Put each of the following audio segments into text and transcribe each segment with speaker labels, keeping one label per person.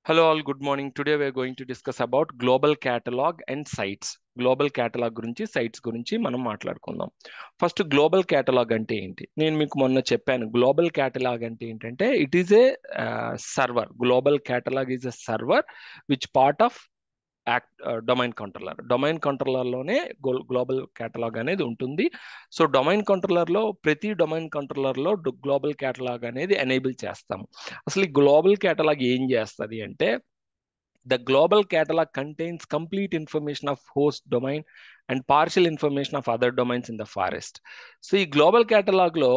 Speaker 1: Hello all, good morning. Today we are going to discuss about global catalog and sites. Global catalog గురించి sites గురించి మనం మాట్లాడుకుందాం. First global catalogue అంటే ఏంటి? నేను మీకు మొన్న చెప్పాను. గ్లోబల్ కేటలాగ్ అంటే ఏంటంటే it is a server. Global catalogue is a server which part of domain కంట్రోలర్లోనే గ్లోబల్ కేటలాగ్ అనేది ఉంటుంది. సో డొమైన్ కంట్రోలర్లో ప్రతి డొమైన్ కంట్రోలర్లో గ్లోబల్ కేటలాగ్ అనేది ఎనేబుల్ చేస్తాము. అసలు ఈ గ్లోబల్ కేటలాగ్ ఏం చేస్తుంది అంటే the global catalog contains complete information of host domain and partial information of other domains in the forest. So ఈ గ్లోబల్ కేటలాగ్ లో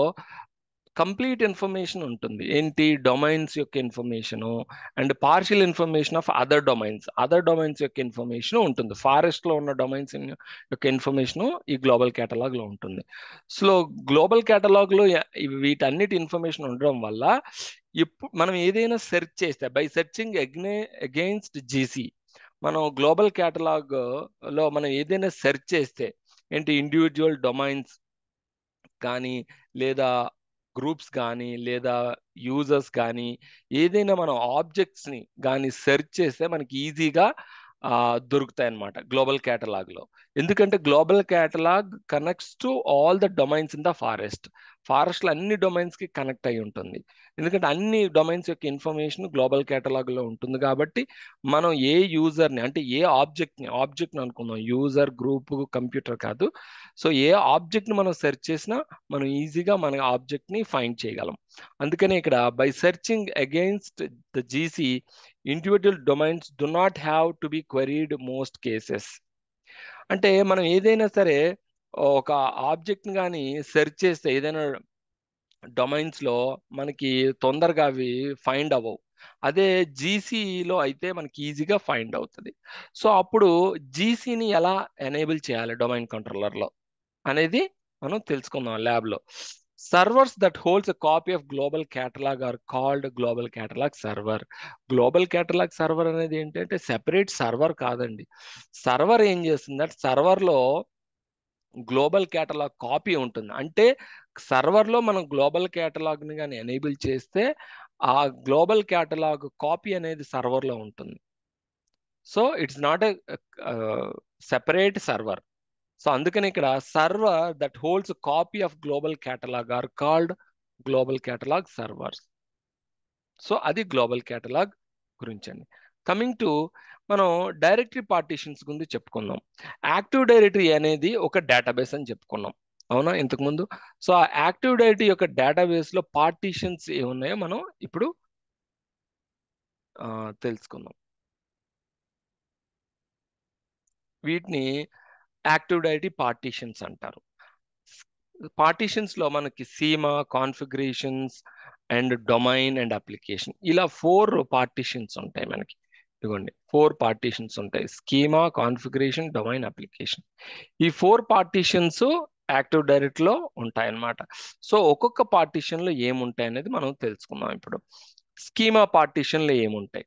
Speaker 1: కంప్లీట్ ఇన్ఫర్మేషన్ ఉంటుంది. ఏంటి? డొమైన్స్ యొక్క information and partial information of other domains యొక్క information ఉంటుంది. Forest లో ఉన్న domains యొక్క ఇన్ఫర్మేషన్ ఈ గ్లోబల్ కేటలాగ్ లో ఉంటుంది. సో గ్లోబల్ కేటలాగ్ లో వీటన్నిటి ఇన్ఫర్మేషన్ ఉండడం వల్ల ఇప్పుడు మనం ఏదైనా సెర్చ్ చేస్తే బై సెర్చింగ్ అగెయిన్స్ట్ జీసీ, మనం గ్లోబల్ కేటలాగ్ లో మనం ఏదైనా సెర్చ్ చేస్తే ఏంటి, ఇండివిజువల్ డొమైన్స్ కానీ లేదా గ్రూప్స్ కానీ లేదా యూజర్స్ కానీ ఏదైనా మనం ఆబ్జెక్ట్స్ని కానీ సెర్చ్ చేస్తే మనకి ఈజీగా దొరుకుతాయి అన్నమాట గ్లోబల్ కేటలాగ్లో. ఎందుకంటే global catalog connects to all the domains in the ఫారెస్ట్లో అన్ని డొమైన్స్కి కనెక్ట్ అయి ఉంటుంది. ఎందుకంటే అన్ని డొమైన్స్ యొక్క ఇన్ఫర్మేషన్ గ్లోబల్ కేటలాగ్లో ఉంటుంది కాబట్టి మనం ఏ యూజర్ని అంటే ఏ ఆబ్జెక్ట్ని అనుకుందాం, యూజర్ గ్రూప్ కంప్యూటర్ కాదు. సో ఏ ఆబ్జెక్ట్ని మనం సెర్చ్ చేసినా మనం ఈజీగా మన ఆబ్జెక్ట్ని ఫైండ్ చేయగలం. అందుకనే ఇక్కడ by searching against the GC individual domains do not have to be queried most cases. అంటే మనం ఏదైనా సరే ఒక ఆబ్జెక్ట్ని కానీ సెర్చ్ చేస్తే ఏదైనా డొమైన్స్లో మనకి తొందరగా అవి ఫైండ్ అవ్వవు. అదే జీసీలో అయితే మనకి ఈజీగా ఫైండ్ అవుతుంది. సో అప్పుడు జీసీని ఎలా ఎనేబుల్ చేయాలి డొమైన్ కంట్రోలర్లో అనేది మనం తెలుసుకుందాం ల్యాబ్లో. Servers that holds a copy of global catalog are called global catalog server. Global catalog server అనేది ఏంటంటే సెపరేట్ సర్వర్ కాదండి. సర్వర్ ఏం చేస్తుంది అంటే సర్వర్లో గ్లోబల్ కేటలాగ్ కాపీ ఉంటుంది. అంటే సర్వర్లో మనం గ్లోబల్ కేటలాగ్ని కానీ ఎనేబుల్ చేస్తే ఆ గ్లోబల్ కేటలాగ్ కాపీ అనేది సర్వర్లో ఉంటుంది. So it's not a separate server. So అందుకని ఇక్కడ server that holds copy of global catalog are called global catalog servers. So అది గ్లోబల్ కేటలాగ్ గురించి అండి. కమింగ్ టు మనం డైరెక్టరీ పార్టీషన్స్ గురించి చెప్పుకుందాం. యాక్టివ్ డైరెక్టరీ అనేది ఒక డేటాబేస్ అని చెప్పుకున్నాం, అవునా ఇంతకుముందు? సో ఆ యాక్టివ్ డైరెక్టరీ యొక్క డేటాబేస్లో పార్టీషన్స్ ఏమున్నాయో మనం ఇప్పుడు తెలుసుకుందాం. వీటిని యాక్టివ్ డైరెక్టరీ పార్టీషన్స్ అంటారు. పార్టీషన్స్ లో మనకి Seema, configurations and domain and application, ఇలా 4 పార్టీషన్స్ ఉంటాయి మనకి. ఇదిగోండి 4 పార్టీషన్స్ ఉంటాయి: స్కీమా, కాన్ఫిగరేషన్, డొమైన్, అప్లికేషన్. ఈ 4 పార్టీషన్స్ యాక్టివ్ డైరెక్ట్ లో ఉంటాయి అన్నమాట. సో ఒక్కొక్క పార్టీషన్ లో ఏముంటాయి అనేది మనం తెలుసుకుందాం ఇప్పుడు. స్కీమా పార్టీషన్ లో ఏముంటాయి?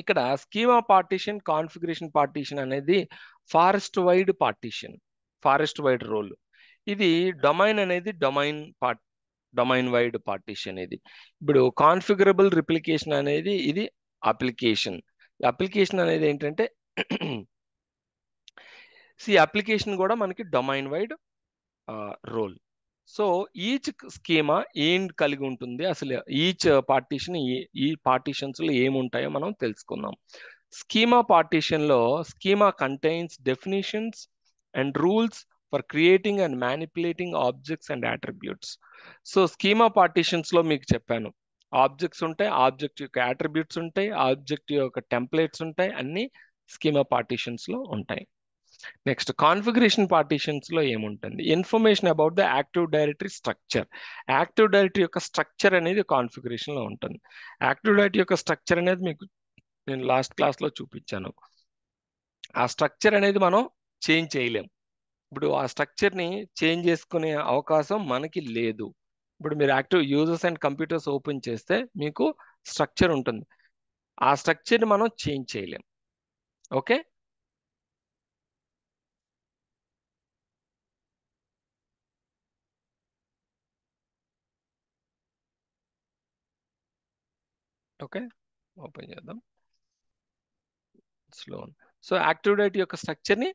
Speaker 1: ఇక్కడ స్కీమా పార్టీషన్, కాన్ఫిగరేషన్ పార్టీషన్ అనేది ఫారెస్ట్ వైడ్ రోల్. ఇది డొమైన్ అనేది డొమైన్ వైడ్ పార్టీషన్. ఇది ఇప్పుడు కాన్ఫిగరబుల్ రిప్లికేషన్ అనేది ఇది అప్లికేషన్. అప్లికేషన్ అనేది ఏంటంటే అప్లికేషన్ కూడా మనకి domain wide role. So each schema ఏం కలిగి ఉంటుంది, అసలు ఈచ్ పార్టీషన్ ఈ పార్టీషన్స్ లో ఏముంటాయో మనం తెలుసుకుందాం. స్కీమా పార్టీషన్ లో schema contains definitions and rules for creating and manipulating objects and attributes. So schema partitions లో మీకు చెప్పాను, ఆబ్జెక్ట్స్ ఉంటాయి, ఆబ్జెక్ట్ యొక్క అట్రిబ్యూట్స్ ఉంటాయి, ఆబ్జెక్ట్ యొక్క టెంప్లెట్స్ ఉంటాయి, అన్ని స్కీమా పార్టీషన్స్ లో ఉంటాయి. నెక్స్ట్ కాన్ఫిగరేషన్ పార్టీషన్స్ లో ఏముంటుంది? Information about the active directory structure. Active directory యొక్క స్ట్రక్చర్ అనేది కాన్ఫిగరేషన్ లో ఉంటుంది. యాక్టివ్ డైరెక్టరీ యొక్క స్ట్రక్చర్ అనేది మీకు నేను లాస్ట్ క్లాస్ లో చూపించాను. ఆ స్ట్రక్చర్ అనేది మనం చేంజ్ చేయలేం. ఇప్పుడు ఆ స్ట్రక్చర్ ని చేంజ్ చేసుకునే అవకాశం మనకి లేదు. ఇప్పుడు మీరు active users and computers open చేస్తే మీకు స్ట్రక్చర్ ఉంటుంది. ఆ స్ట్రక్చర్ ని మనం చేంజ్ చేయలేం. ఓకే. ఓకే, ఓపెన్ చేద్దాం. స్లో. సో యాక్టివ్ డైరెక్టరీ యొక్క స్ట్రక్చర్ని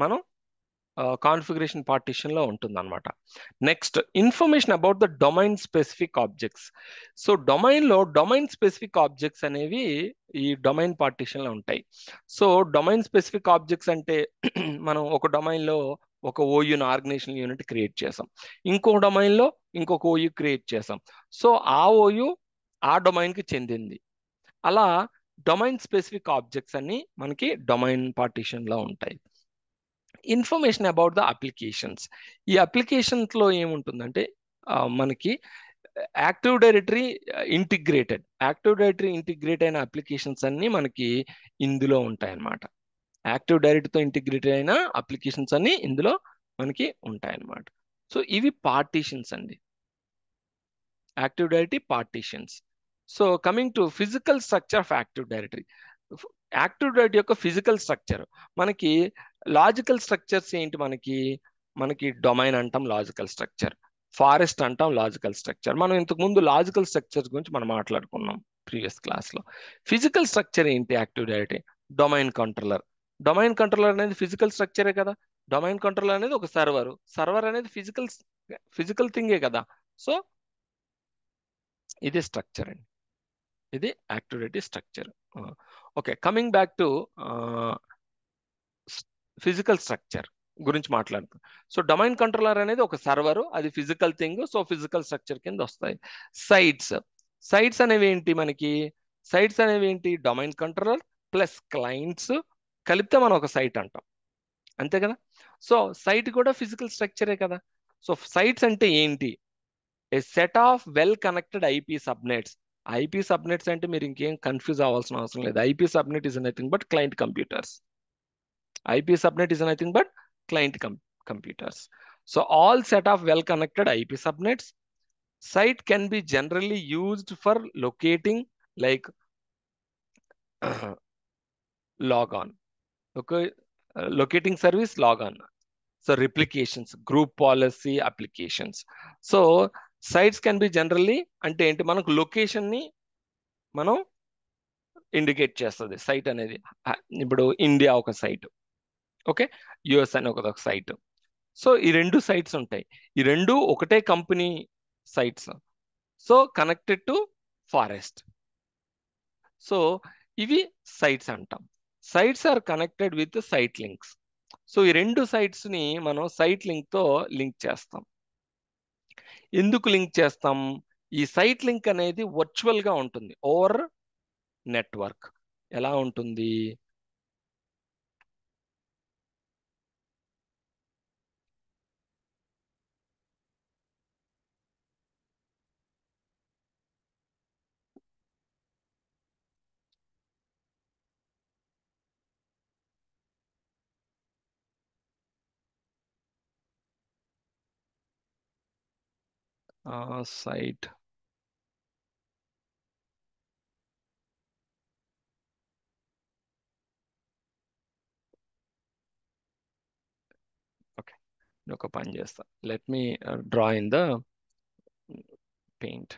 Speaker 1: మనం కాన్ఫిగరేషన్ పార్టిషన్లో ఉంటుందన్నమాట. Next, information about the domain specific objects. So డొమైన్లో డొమైన్ స్పెసిఫిక్ ఆబ్జెక్ట్స్ అనేవి ఈ డొమైన్ పార్టిషన్లో ఉంటాయి. సో డొమైన్ స్పెసిఫిక్ ఆబ్జెక్ట్స్ అంటే మనం ఒక డొమైన్లో ఒక ఓయూని ఆర్గనైజేషన్ యూనిట్ క్రియేట్ చేసాం, ఇంకో డొమైన్లో ఇంకొక ఓయూ క్రియేట్ చేసాం. సో ఆ ఓయూ ఆ డొమైన్కి చెందింది. అలా డొమైన్ స్పెసిఫిక్ ఆబ్జెక్ట్స్ అన్ని మనకి డొమైన్ పార్టిషన్లో ఉంటాయి. Information about the applications. ఈ అప్లికేషన్స్లో ఏముంటుందంటే మనకి యాక్టివ్ డైరెక్టరీ ఇంటిగ్రేట్ అయిన అప్లికేషన్స్ అన్ని మనకి ఇందులో ఉంటాయి అన్నమాట. యాక్టివ్ డైరెక్టరీతో ఇంటిగ్రేట్ అయిన అప్లికేషన్స్ అన్ని ఇందులో మనకి ఉంటాయి అన్నమాట. సో ఇవి పార్టీషన్స్ అండి, active directory partitions. So coming to physical structure of active directory. Active directory యొక్క ఫిజికల్ స్ట్రక్చర్ మనకి, లాజికల్ స్ట్రక్చర్స్ ఏంటి మనకి, మనకి డొమైన్ అంటాం లాజికల్ స్ట్రక్చర్, ఫారెస్ట్ అంటాం లాజికల్ స్ట్రక్చర్. మనం ఇంతకు ముందు లాజికల్ స్ట్రక్చర్స్ గురించి మనం మాట్లాడుకున్నాం ప్రీవియస్ క్లాస్లో. ఫిజికల్ స్ట్రక్చర్ ఏంటి active directory? Domain controller. Domain controller అనేది ఫిజికల్ స్ట్రక్చరే కదా. డొమైన్ కంట్రోలర్ అనేది ఒక సర్వర్ అనేది ఫిజికల్ థింగే కదా. సో ఇది స్ట్రక్చర్ అండి, ఇది active directory structure. Okay, coming back to physical structure గురించి మాట్లాడుతాం. సో డొమైన్ కంట్రోలర్ అనేది ఒక సర్వర్, అది physical thing. So physical structure కింద వస్తాయి. సైట్స్. సైట్స్ అనేవి ఏంటి మనకి? సైట్స్ అనేవి ఏంటి? డొమైన్ కంట్రోలర్ ప్లస్ క్లయింట్స్ కలిపితే మనం ఒక సైట్ అంటాం, అంతే కదా. సో సైట్ కూడా ఫిజికల్ స్ట్రక్చరే కదా. సో సైట్స్ అంటే ఏంటి? A set of well connected IP subnets. IP subnets అంటే మీరు ఇంకేం కన్ఫ్యూజ్ అవ్వాల్సిన అవసరం లేదు. IP subnet is nothing but client computers. IP subnet is nothing but client computers. So all set of well-connected IP subnets. Site can be generally used for locating, like logon. Okay, locating service logon. So replications, group policy applications. So sites can be generally అంటే ఏంటి, మనకు location ని మనం indicate చేస్తుంది site అనేది. ఇప్పుడు India ఒక site, okay, US అని ఒక సైట్. సో ఈ రెండు సైట్స్ ఉంటాయి, ఈ రెండు ఒకటే company sites. So connected to forest. So ఇవి సైట్స్ అంటాం. Sites are connected with site links. So ఈ రెండు సైట్స్ ని మనం సైట్ లింక్ తో లింక్ చేస్తాం. ఎందుకు లింక్ చేస్తాం? ఈ సైట్ లింక్ అనేది వర్చువల్ గా ఉంటుంది ఓవర్ నెట్వర్క్. ఎలా ఉంటుంది? సైట్, ఓకే, ఒక పని చేస్తా. Let me draw in the paint.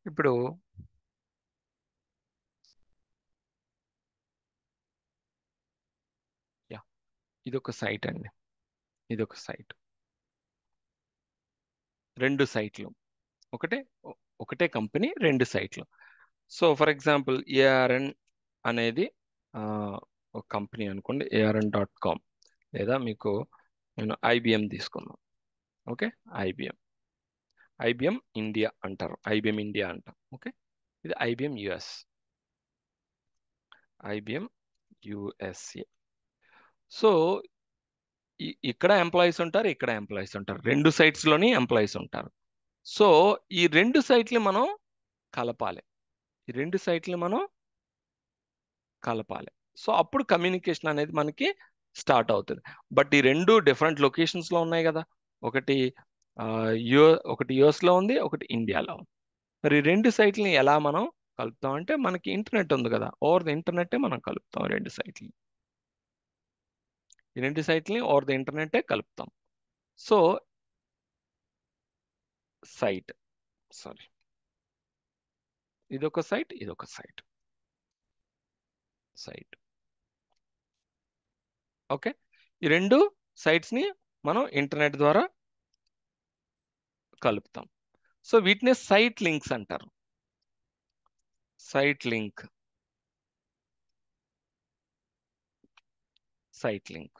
Speaker 1: ఇప్పుడు యా, ఇదొక సైట్ అండి, ఇదొక సైట్. రెండు సైట్లు, ఒకటే ఒకటే కంపెనీ రెండు సైట్లు. సో ఫర్ ఎగ్జాంపుల్ ఏఆర్ఎన్ అనేది ఒక కంపెనీ అనుకోండి, ARN.com. లేదా మీకు నేను IBM తీసుకున్నాం, ఓకే, ఐబిఎం ఇండియా అంటారు, IBM ఇండియా అంటాం, ఓకే. ఇది IBM US, IBM USA. So ఇక్కడ ఎంప్లాయీస్ ఉంటారు, ఇక్కడ ఎంప్లాయీస్ ఉంటారు, రెండు సైట్స్లోని ఎంప్లాయీస్ ఉంటారు. సో ఈ రెండు సైట్ని మనం కలపాలి, ఈ రెండు సైట్ని మనం కలపాలి. సో అప్పుడు కమ్యూనికేషన్ అనేది మనకి స్టార్ట్ అవుతుంది. బట్ ఈ రెండు డిఫరెంట్ లొకేషన్స్లో ఉన్నాయి కదా. ఒకటి ఒకటి యుఎస్లో ఉంది, ఒకటి ఇండియాలో ఉంది. మరి రెండు సైట్లని ఎలా మనం కలుపుతాం అంటే, మనకి ఇంటర్నెట్ ఉంది కదా, ఓవర్ ద ఇంటర్నెట్టే మనం కలుపుతాం రెండు సైట్లని. ఈ రెండు సైట్లని ఓవర్ ద ఇంటర్నెట్టే కలుపుతాం. సో సైట్, సారీ, ఇదొక సైట్, ఇదొక సైట్. సైట్. ఓకే, ఈ రెండు sites ని మనం ఇంటర్నెట్ ద్వారా కలుపుతాం. సో వీటిని సైట్ లింక్స్ అంటారు. Site link, site link.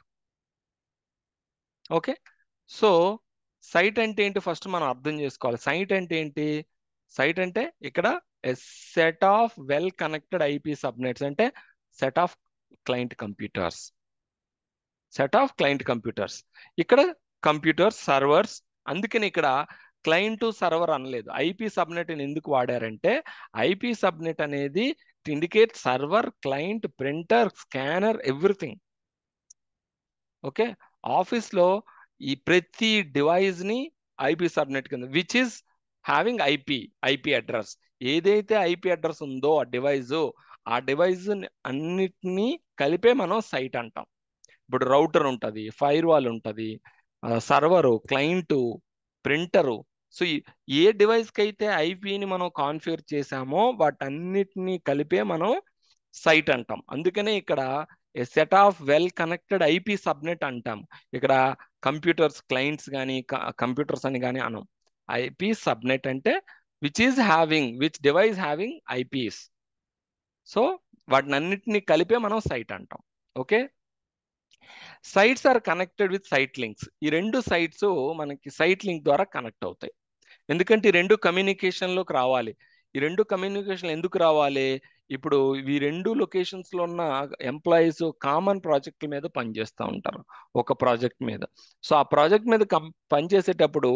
Speaker 1: Okay, so site అంటే ఏంటి ఫస్ట్ మనం అర్థం చేసుకోవాలి. సైట్ అంటే ఏంటి? సైట్ అంటే ఇక్కడ set of well connected IP subnets, అంటే set of client computers. Set of client computers, ఇక్కడ కంప్యూటర్స్, సర్వర్స్. అందుకని ఇక్కడ క్లయింట్ సర్వర్ అనలేదు. ఐపీ సబ్నెట్ ఎందుకు వాడారంటే ఐపీ సబ్నెట్ అనేది indicate server, client, printer, scanner, everything. Okay, ఆఫీస్లో ఈ ప్రతి డివైస్ ని ఐపీ సబ్నెట్ కింద, which is having IP address. ఏదైతే ఐపీ అడ్రస్ ఉందో ఆ డివైస్ అన్నిటినీ కలిపే మనం సైట్ అంటాం. ఇప్పుడు రౌటర్ ఉంటుంది, ఫైర్ వాల్ ఉంటుంది, సర్వరు, క్లయింటు, ప్రింటరు. సో ఏ డివైస్కి అయితే ఐపీని మనం కాన్ఫిగర్ చేసామో వాటన్నిటిని కలిపే మనం సైట్ అంటాం. అందుకనే ఇక్కడ set of well connected IP subnet అంటాం. ఇక్కడ కంప్యూటర్స్, క్లయింట్స్ కానీ కంప్యూటర్స్ అని కానీ అనం. ఐపీ సబ్నెట్ అంటే which device having IPs. So వాటిని అన్నిటిని కలిపే మనం సైట్ అంటాం. Okay, sites are connected with site links. ఈ రెండు సైట్స్ మనకి సైట్ లింక్ ద్వారా కనెక్ట్ అవుతాయి. ఎందుకంటే ఈ రెండు కమ్యూనికేషన్లోకి రావాలి. ఈ రెండు కమ్యూనికేషన్ ఎందుకు రావాలి? ఇప్పుడు ఈ రెండు లొకేషన్స్లో ఉన్న ఎంప్లాయీస్ కామన్ ప్రాజెక్ట్ మీద పనిచేస్తూ ఉంటారు, ఒక ప్రాజెక్ట్ మీద. సో ఆ ప్రాజెక్ట్ మీద పనిచేసేటప్పుడు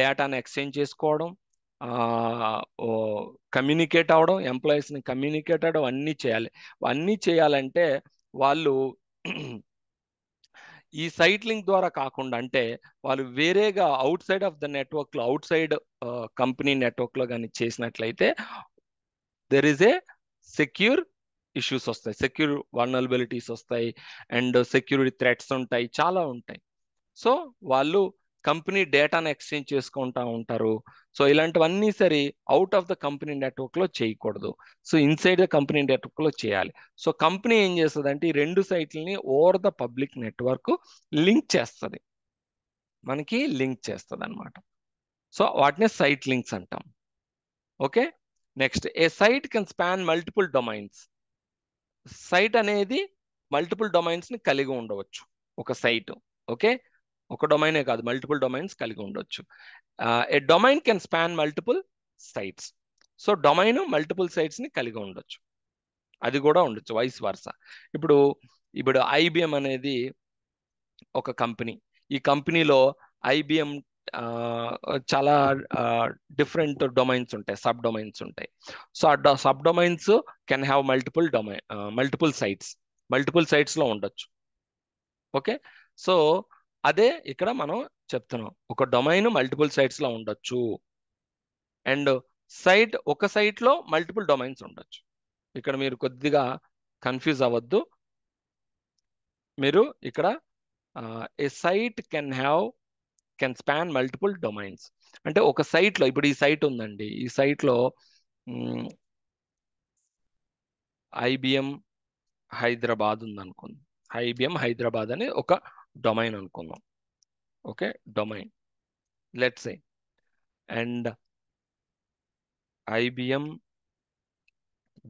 Speaker 1: డేటాను ఎక్స్చేంజ్ చేసుకోవడం, కమ్యూనికేట్ అవడం, ఎంప్లాయీస్ని కమ్యూనికేట్ అవడం, అన్నీ చేయాలి. అన్నీ చేయాలంటే వాళ్ళు ఈ సైట్ లింక్ ద్వారా కాకుండా, అంటే వాళ్ళు వేరేగా అవుట్ సైడ్ ఆఫ్ ద నెట్వర్క్లో, అవుట్ సైడ్ కంపెనీ నెట్వర్క్లో కానీ చేసినట్లయితే there is a secure issues వస్తాయి, సెక్యూర్ వల్నరబిలిటీస్ వస్తాయి, అండ్ సెక్యూరిటీ థ్రెట్స్ ఉంటాయి, చాలా ఉంటాయి. సో వాళ్ళు కంపెనీ డేటాను ఎక్స్చేంజ్ చేసుకుంటూ ఉంటారు. సో ఇలాంటివన్నీ సరే అవుట్ ఆఫ్ ద కంపెనీ నెట్వర్క్లో చేయకూడదు. సో ఇన్సైడ్ ద కంపెనీ నెట్వర్క్లో చేయాలి. సో కంపెనీ ఏం చేస్తుంది అంటే ఈ రెండు సైట్లని over the public network link చేస్తుంది, మనకి లింక్ చేస్తుంది అనమాట. సో వాటిని సైట్ లింక్స్ అంటాం. Okay, next, a site can span multiple domains. Site అనేది మల్టిపుల్ డొమైన్స్ని కలిగి ఉండవచ్చు ఒక సైట్. ఓకే, ఒక డొమైనే కాదు, మల్టిపుల్ డొమైన్స్ కలిగి ఉండొచ్చు. A domain can span multiple sites. So domain multiple సైట్స్ని కలిగి ఉండొచ్చు, అది కూడా ఉండొచ్చు, వైస్ వర్సా. ఇప్పుడు ఇప్పుడు ఐబిఎం అనేది ఒక కంపెనీ. ఈ కంపెనీలో ఐబిఎం చాలా డిఫరెంట్ డొమైన్స్ ఉంటాయి, సబ్ డొమైన్స్ ఉంటాయి. సో ఆ sub domains can have multiple సైట్స్లో ఉండొచ్చు. ఓకే, సో అదే ఇక్కడ మనం చెప్తున్నాం, ఒక డొమైన్ మల్టిపుల్ సైట్స్లో ఉండొచ్చు, అండ్ ఒక సైట్లో మల్టిపుల్ డొమైన్స్ ఉండొచ్చు. ఇక్కడ మీరు కొద్దిగా కన్ఫ్యూజ్ అవ్వద్దు. మీరు ఇక్కడ a site can span multiple domains అంటే ఒక సైట్లో, ఇప్పుడు ఈ సైట్ ఉందండి, ఈ సైట్లో ఐబిఎం హైదరాబాద్ ఉందనుకుందాం. ఐబిఎం హైదరాబాద్ అని ఒక డొమైన్ అనుకుందాం. Okay, domain let's say, and IBM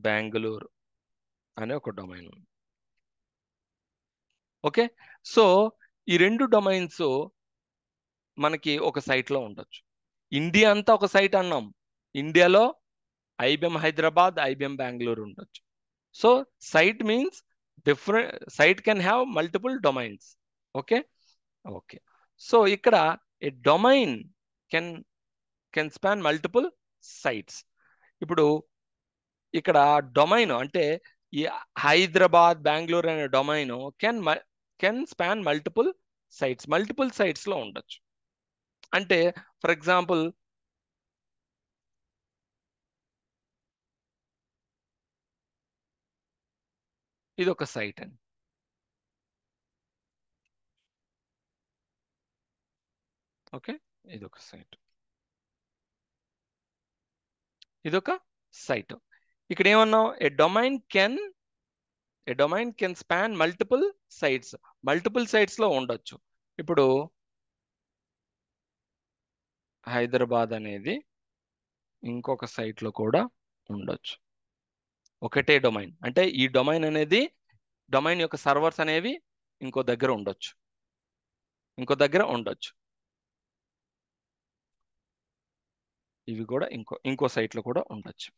Speaker 1: Bengaluru అనే ఒక డొమైన్ ఉంది. ఓకే, సో ఈ రెండు డొమైన్స్ మనకి ఒక సైట్లో ఉండొచ్చు. ఇండియా అంతా ఒక సైట్ అన్నాం, ఇండియాలో ఐబిఎం హైదరాబాద్, ఐబిఎం బెంగళూరు ఉండొచ్చు. So site means site can have multiple domains. Okay, okay, so ఇక్కడ a domain can span multiple sites. ఇప్పుడు ఇక్కడ డొమైన్ అంటే ఈ హైదరాబాద్, బెంగళూరు అనే డొమైన్ కెన్ స్పాన్ మల్టిపుల్ సైట్స్లో ఉండొచ్చు. అంటే ఫర్ ఎగ్జాంపుల్ ఇది ఒక సైట్ అండి. ఓకే, ఇదొక సైట్, ఇదొక సైట్. ఇక్కడ ఏమన్నాం, a domain can a domain can span multiple sites. Multiple sites లో ఉండొచ్చు. ఇప్పుడు హైదరాబాద్ అనేది ఇంకొక సైట్ లో కూడా ఉండొచ్చు. ఒకటే డొమైన్ అంటే ఈ డొమైన్ అనేది డొమైన్ యొక్క సర్వర్స్ అనేవి ఇంకో దగ్గర ఉండొచ్చు. ఇవి కూడా ఇంకో సైట్ లో కూడా ఉండొచ్చు.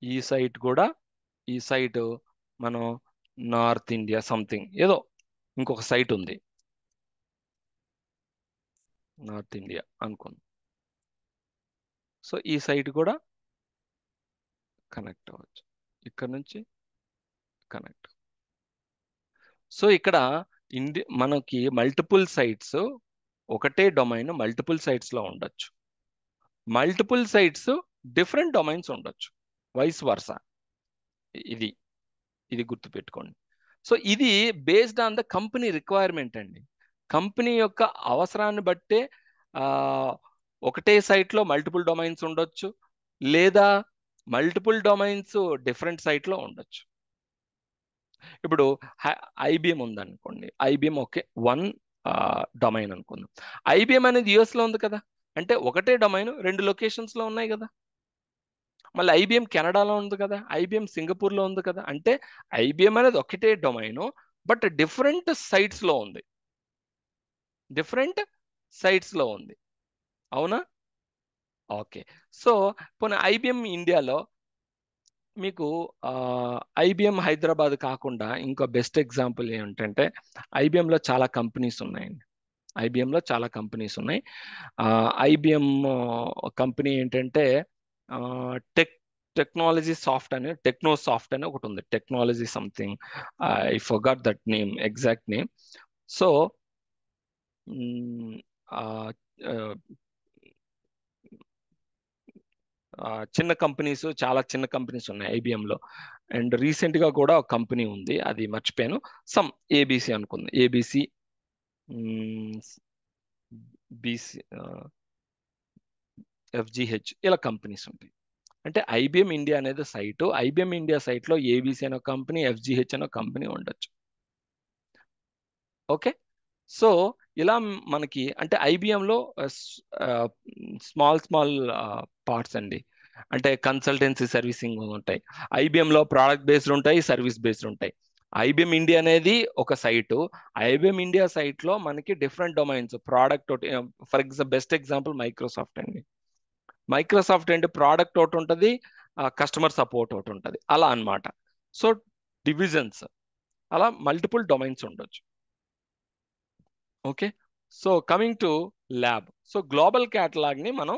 Speaker 1: ఈ సైట్ మనం నార్త్ ఇండియా సంథింగ్ ఏదో ఇంకొక సైట్ ఉంది, నార్త్ ఇండియా అనుకుందాం. సో ఈ సైట్ కూడా కనెక్ట్ అవ్వచ్చు, ఇక్కడ నుంచి కనెక్ట్. సో ఇక్కడ మనకి మల్టిపుల్ సైట్స్, ఒకటే డొమైన్ మల్టిపుల్ సైట్స్ లో ఉండొచ్చు. మల్టిపుల్ సైట్స్ డిఫరెంట్ డొమైన్స్ ఉండొచ్చు, వైస్ వర్సా. ఇది ఇది గుర్తుపెట్టుకోండి. సో ఇది based on the company requirement అండి. కంపెనీ యొక్క అవసరాన్ని బట్టే ఒకటే సైట్లో మల్టిపుల్ డొమైన్స్ ఉండొచ్చు, లేదా మల్టిపుల్ డొమైన్స్ డిఫరెంట్ సైట్లో ఉండొచ్చు. ఇప్పుడు ఐబిఎం ఉందనుకోండి, ఐబిఎం ఓకే వన్ డొమైన్ అనుకుందాం. ఐబిఎం అనేది యుఎస్లో ఉంది కదా, అంటే ఒకటే డొమైన్ రెండు లొకేషన్స్లో ఉన్నాయి కదా. మళ్ళీ ఐబిఎం కెనడాలో ఉంది కదా, ఐబిఎం సింగపూర్లో ఉంది కదా. అంటే ఐబిఎం అనేది ఒకటే డొమైన్ బట్ డిఫరెంట్ సైట్స్లో ఉంది, అవునా? ఓకే. సో పోనీ ఐబిఎం ఇండియాలో మీకు ఐబిఎం హైదరాబాద్ కాకుండా ఇంకో బెస్ట్ ఎగ్జాంపుల్ ఏంటంటే ఐబిఎంలో చాలా కంపెనీస్ ఉన్నాయండి. ఐబిఎంలో చాలా కంపెనీస్ ఉన్నాయి. ఐబిఎం కంపెనీ ఏంటంటే టెక్నాలజీ సాఫ్ట్ అని, టెక్నో సాఫ్ట్ అని ఒకటి ఉంది, technology something, I forgot that name, exact name. So చాలా చిన్న కంపెనీస్ ఉన్నాయి ఐబిఎంలో. అండ్ రీసెంట్గా కూడా ఒక కంపెనీ ఉంది, అది మర్చిపోయాను, సమ్ ఏబిసి అనుకుంది, ఏబిసి బీసీ ఎఫ్జిహెచ్ ఇలా కంపెనీస్ ఉంటాయి. అంటే ఐబిఎం ఇండియా అనేది సైటు, ఐబిఎం ఇండియా సైట్లో ఏబిసి అనే కంపెనీ, ఎఫ్జిహెచ్ అనే కంపెనీ ఉండొచ్చు. ఓకే. సో ఇలా మనకి అంటే ఐబిఎంలో స్మాల్ పార్ట్స్ అండి, అంటే కన్సల్టెన్సీ సర్వీసింగ్ ఉంటాయి. ఐబిఎంలో ప్రోడక్ట్ బేస్డ్ ఉంటాయి, సర్వీస్ బేస్డ్ ఉంటాయి. ఐబిఎం ఇండియా అనేది ఒక సైటు. ఐబిఎం ఇండియా సైట్లో మనకి different domains, product, for best example Microsoft అండి. మైక్రోసాఫ్ట్ అంటే ప్రోడక్ట్ ఒకటి ఉంటుంది, కస్టమర్ సపోర్ట్ ఒకటి ఉంటుంది, అలా అన్నమాట. సో డివిజన్స్, అలా మల్టిపుల్ డొమైన్స్ ఉండొచ్చు. Okay. So coming to lab. So global క్యాటలాగ్ని మనం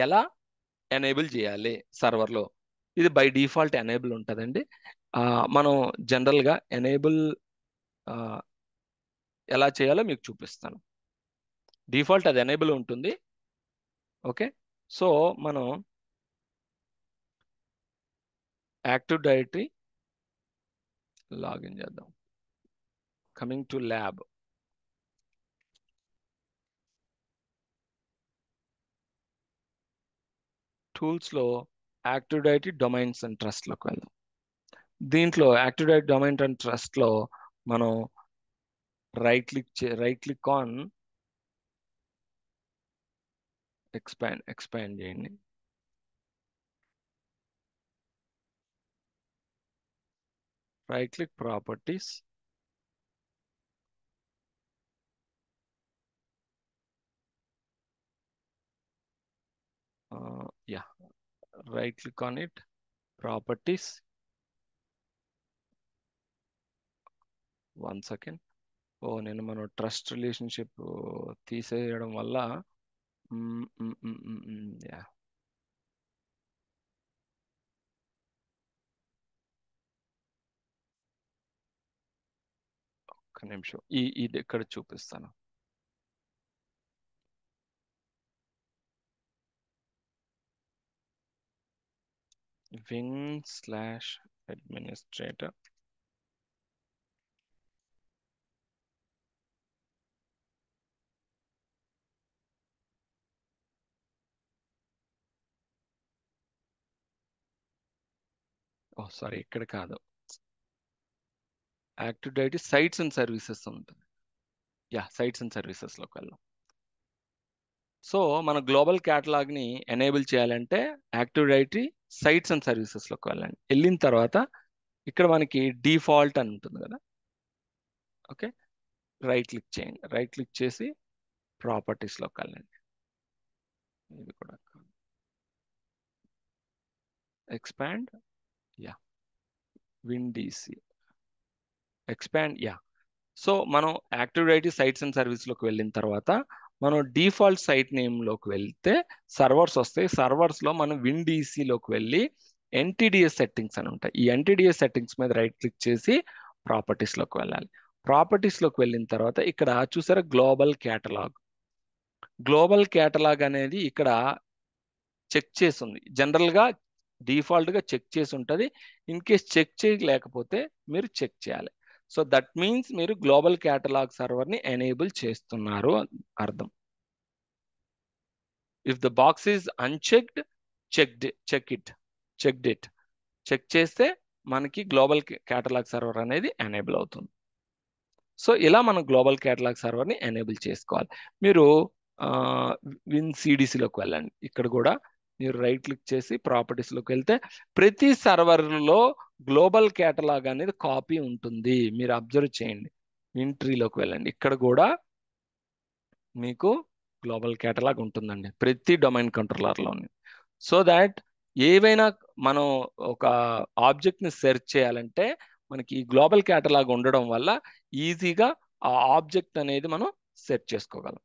Speaker 1: ఎలా ఎనేబుల్ చేయాలి సర్వర్లో? ఇది బై డిఫాల్ట్ ఎనేబుల్ ఉంటుందండి. మనం జనరల్గా ఎనేబుల్ ఎలా చేయాలో మీకు చూపిస్తాను. డిఫాల్ట్ అది ఎనేబుల్ ఉంటుంది. ఓకే. సో మనం యాక్టివ్ డైరెక్టరీ లాగిన్ చేద్దాం. కమింగ్ టు ల్యాబ్, టూల్స్లో యాక్టివ్ డైరెక్టరీ డొమైన్స్ అండ్ ట్రస్ట్లోకి వెళ్దాం. దీంట్లో యాక్టివ్ డైరెక్టరీ డొమైన్ అండ్ ట్రస్ట్లో మనం రైట్ క్లిక్ ఆన్ ఎక్స్పాండ్ చేయండి. Right click properties, yeah right click on it, properties. 1 second. నేను మనం ట్రస్ట్ రిలేషన్షిప్ తీసేయడం వల్ల యా ఒక్క నిమిషం, ఇది ఇక్కడ చూపిస్తాను. wing/administrator ఓ సారీ, ఇక్కడ కాదు. Active directory sites and services ఉంటుంది. యా, సైట్స్ అండ్ సర్వీసెస్లోకి వెళ్దాం. సో మన గ్లోబల్ క్యాటలాగ్ని ఎనేబుల్ చేయాలంటే యాక్టివ్ డైరెక్టరీ సైట్స్ అండ్ సర్వీసెస్లోకి వెళ్ళండి. వెళ్ళిన తర్వాత ఇక్కడ మనకి డిఫాల్ట్ అని ఉంటుంది కదా. ఓకే, రైట్ క్లిక్ చేయండి. రైట్ క్లిక్ చేసి ప్రాపర్టీస్లోకి వెళ్ళండి. ఇది కూడా ఎక్స్పాండ్, యా, విండీసీ ఎక్స్పాండ్, యా. సో మనం యాక్టివ్ డైరెక్టరీ సైట్స్ అండ్ సర్వీస్లోకి వెళ్ళిన తర్వాత మనం డిఫాల్ట్ సైట్ నేమ్లోకి వెళ్తే సర్వర్స్ వస్తాయి. సర్వర్స్లో మనం విండీసీలోకి వెళ్ళి ఎన్టీడీఎస్ సెట్టింగ్స్ అని ఉంటాయి. ఈ ఎన్టీడీఎస్ సెట్టింగ్స్ మీద రైట్ క్లిక్ చేసి ప్రాపర్టీస్లోకి వెళ్ళాలి. ప్రాపర్టీస్లోకి వెళ్ళిన తర్వాత ఇక్కడ చూసారా గ్లోబల్ క్యాటలాగ్. గ్లోబల్ క్యాటలాగ్ అనేది ఇక్కడ చెక్ చేసి ఉంది. జనరల్గా డిఫాల్ట్గా చెక్ చేసి ఉంటుంది. ఇన్ కేస్ చెక్ చేయలేకపోతే మీరు చెక్ చేయాలి. సో దట్ మీన్స్ మీరు గ్లోబల్ క్యాటలాగ్ సర్వర్ని ఎనేబుల్ చేస్తున్నారు అర్థం. If the box is unchecked, checked it. Check చేస్తే మనకి గ్లోబల్ క్యాటలాగ్ సర్వర్ అనేది ఎనేబుల్ అవుతుంది. సో ఇలా మనం గ్లోబల్ క్యాటలాగ్ సర్వర్ని ఎనేబుల్ చేసుకోవాలి. మీరు విన్ సిడిసిలోకి వెళ్ళండి. ఇక్కడ కూడా మీరు రైట్ క్లిక్ చేసి ప్రాపర్టీస్లోకి వెళ్తే ప్రతి సర్వర్లో గ్లోబల్ క్యాటలాగ్ అనేది కాపీ ఉంటుంది. మీరు అబ్జర్వ్ చేయండి. వింట్రీలోకి వెళ్ళండి. ఇక్కడ కూడా మీకు గ్లోబల్ క్యాటలాగ్ ఉంటుందండి ప్రతి డొమైన్ కంట్రోలర్లోని. సో దాట్ ఏవైనా మనం ఒక ఆబ్జెక్ట్ని సెర్చ్ చేయాలంటే మనకి ఈ గ్లోబల్ క్యాటలాగ్ ఉండడం వల్ల ఈజీగా ఆ ఆబ్జెక్ట్ అనేది మనం సెర్చ్ చేసుకోగలం.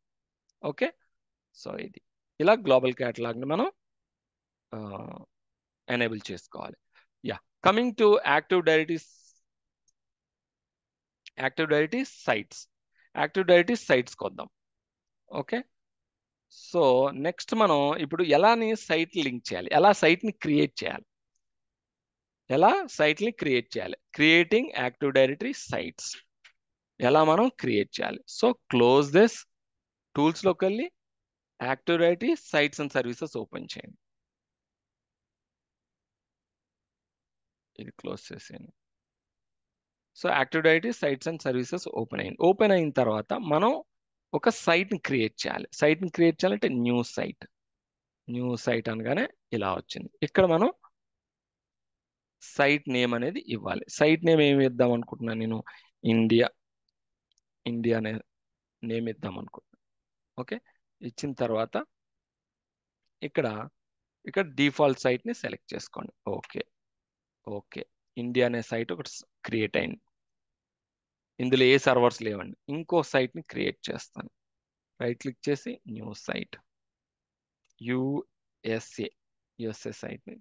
Speaker 1: ఓకే, సో ఇది ఇలా గ్లోబల్ క్యాటలాగ్ని మనం ఎనేబుల్ చేసుకోవాలి. Yeah, coming to active directory sites. Active directory సైట్స్కి వద్దాం. ఓకే, సో నెక్స్ట్ మనం ఇప్పుడు ఎలాని సైట్ లింక్ చేయాలి, ఎలా సైట్ని క్రియేట్ చేయాలి, క్రియేటింగ్ యాక్టివ్ డైరెక్టరీ సైట్స్ ఎలా మనం క్రియేట్ చేయాలి. సో క్లోజ్ దిస్, టూల్స్లోకి వెళ్ళి active directory sites and services open చేయండి. ఇది క్లోజ్ చేసేయండి. So active directory sites and services open అయిన తర్వాత మనం ఒక సైట్ని క్రియేట్ చేయాలి. సైట్ని క్రియేట్ చేయాలంటే న్యూ సైట్ అనగానే ఇలా వచ్చింది. ఇక్కడ మనం సైట్ నేమ్ అనేది ఇవ్వాలి. సైట్ నేమ్ ఏమి ఇద్దాం అనుకుంటున్నాను నేను, ఇండియా అనే నేమ్ ఇద్దాం అనుకుంటున్నాను. ఓకే, ఇచ్చిన తర్వాత ఇక్కడ డిఫాల్ట్ సైట్ని సెలెక్ట్ చేసుకోండి. ఓకే, ఇండియా అనే సైట్ ఒకటి క్రియేట్ అయింది. ఇందులో ఏ సర్వర్స్ లేవండి. ఇంకో సైట్ని క్రియేట్ చేస్తాను. రైట్ క్లిక్ చేసి న్యూ సైట్, యుఎస్ఏ సైట్ని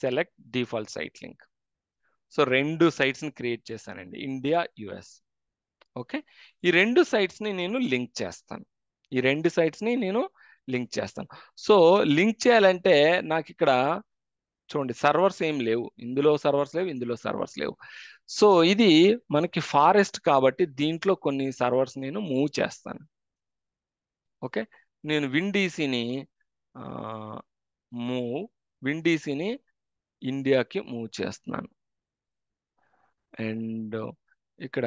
Speaker 1: select default site link. So 2 సైట్స్ని క్రియేట్ చేశానండి, ఇండియా, యుఎస్. ఓకే, ఈ 2 సైట్స్ని నేను లింక్ చేస్తాను. సో లింక్ చేయాలంటే నాకు ఇక్కడ చూడండి సర్వర్స్ ఏం లేవు. ఇందులో సర్వర్స్ లేవు. సో ఇది మనకి ఫారెస్ట్ కాబట్టి దీంట్లో కొన్ని సర్వర్స్ నేను మూవ్ చేస్తాను. ఓకే, నేను విండీసీని ఇండియాకి మూవ్ చేస్తున్నాను. అండ్ ఇక్కడ